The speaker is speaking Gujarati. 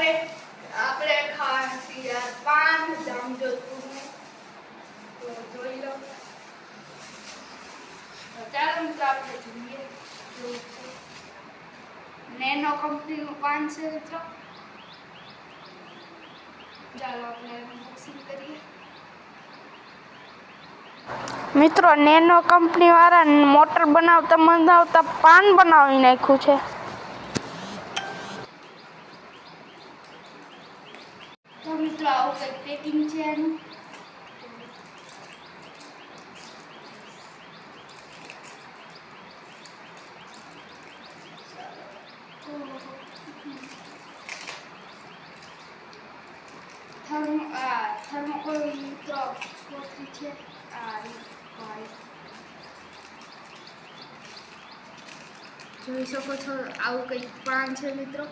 આપણે ખાસી યાર પાન જામજોધપુરનું તો જોઈ લો. ચાલો મિત્રો આપણે જોઈએ નેનો કંપનીનું પાન છે મિત્રો. ચાલો આપણે અનબોક્સિંગ કરીએ. મિત્રો નેનો કંપની વાળા મોટર બનાવતા પાન બનાવી નાખ્યું છે. તો મિત્રો આવું કંઈક પેકિંગ છે એનું. થર્મોકોલ મિત્રો કોથળી છે. જોઈ શકો છો આવું કંઈક પાન છે મિત્રો.